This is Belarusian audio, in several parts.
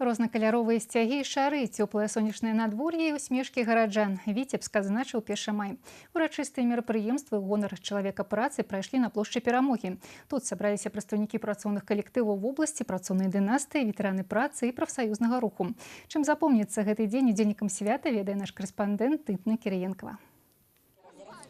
Рознакаляровыя сцягі і шары, цёплае сонечнае надвор'е і усмешкі гараджан. Віцебск адзначыў 1 май. Урачыстыя мерапрыемствы ў гонар чалавека працы прайшлі на плошчы Перамогі. Тут сабраліся прадстаўнікі працоўных калектываў вобласці, працоўнай дынастыі, ветэраны працы і прафсаюзнага руху. Чым запомніцца гэты дзень удзельнікам свята, ведае наш корэспандэнт Інна Кірыенкава.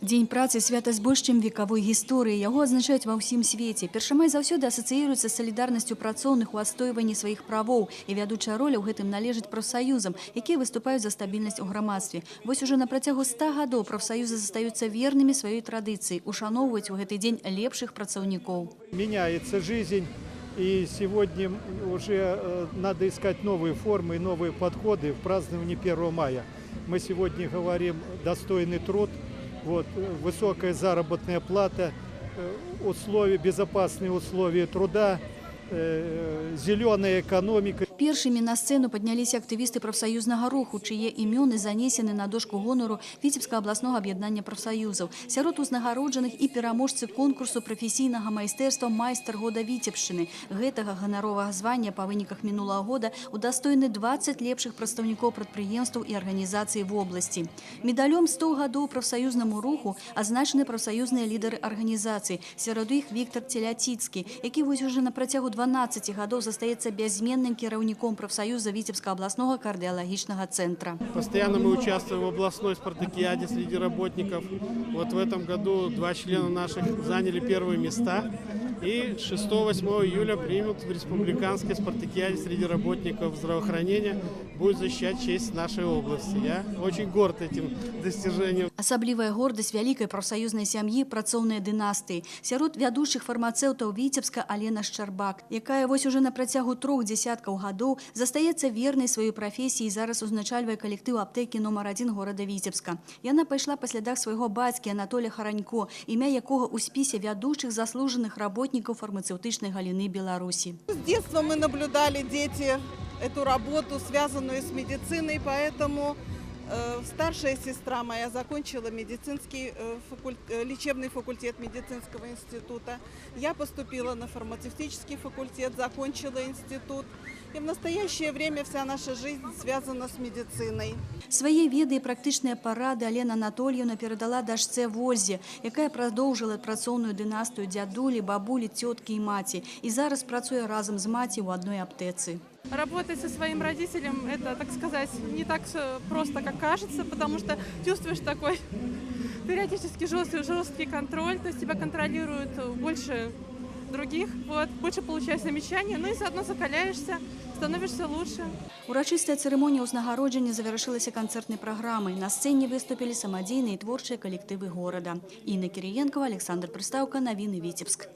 Дзень працы – свята з больш чым векавой гісторыі. Яго адзначаюць ва ўсім свеце. 1 май заўсёды асацыіруецца з салідарнасцю працоўных у адстойванні сваіх правоў. І вядучая роля ў гэтым належыць прафсаюзам, якія выступаюць за стабільнасць у грамадстве. Вось уже на працягу 100 гадоў прафсаюзы застаюцца вернымі сваёй традыцыі, ушаноўваюць у гэты дзень лепшых працаўнікоў. Меняется жизнь, и сегодня уже надо искать новые формы и новые подходы в праздновании 1 мая. Мы сегодня говорим «достойный труд». Вот, высокая заработная плата, условия, безопасные условия труда, зеленая экономика. Першымі на сцэну падняліся актывісты прафсаюзнага руху, чые імёны занесены на дошку гонору Віцебскага абласнога аб'яднання прафсаюзаў. Сярод узнагароджаных і пераможцы конкурсу прафесійнага майстэрства «Майстар года Віцебшчыны». Гэтага ганаровага звання па выніках мінулага года удастойны 20 лепшых прадстаўнікоў прадпрыемстваў і арганізацый вобласці. Медалём 100 гадоў прафсаюзнаму руху азначаны прафсаюзныя лідары арганізацый. Сярод іх Віктор Теляціцкі, які вось уже на працягу 12 гадоў застаецца бяззменным кіраўніком профсоюза Витебского областного кардиологичного центра. Постоянно мы участвуем в областной спартакиаде среди работников. Вот в этом году 2 члена наших заняли первые места. И 6-8 июля примут в республиканской спартакиаде среди работников здравоохранения, будет защищать честь нашей области. Я очень горд этим достижением. Асаблівая гордасць вялікай прафсаюзнай сям'і працоўнай дынастыі. Сярод вядучых фармацэўтаў Віцебска Алена Шчарбак, якая вось уже на працягу 3 десяткаў гадоў застаецца вернай сваёй прафесіі і зараз узначальвае калектыў аптэкі номер 1 горада Віцебска. Яна пайшла па слядах свайго бацькі Анатолія Харанько, імя якога ў спісе вядучых заслужаных работников фармацевтичной галины Беларуси. С детства мы наблюдали, дети, эту работу, связанную с медициной, поэтому старшая сестра моя закончила лечебный факультет медицинского института. Я поступила на фармацевтический факультет, закончила институт. И в настоящее время вся наша жизнь связана с медициной. Свае веды і практычныя парады Алена Анатольевна перадала дачцэ Вользе, якая продолжила працоўную дынастыю дзядулі, бабулі, цёткі і маці. И зараз працуе разом з маці ў адной аптэцы. Работать со своим родителем – это, так сказать, не так просто, как кажется, потому что чувствуешь такой периодически жесткий контроль, то есть тебя контролируют больше других, вот, больше получаешь замечания, ну и заодно закаляешься, становишься лучше. Урачыстая цырымонія ўзнагароджання завяршылася канцэртнай праграмай. На сцэне выступілі самадзейныя і творчыя калектывы горада. Інна Кірыенкава, Александр Прыстаўка, навіны Віцебск.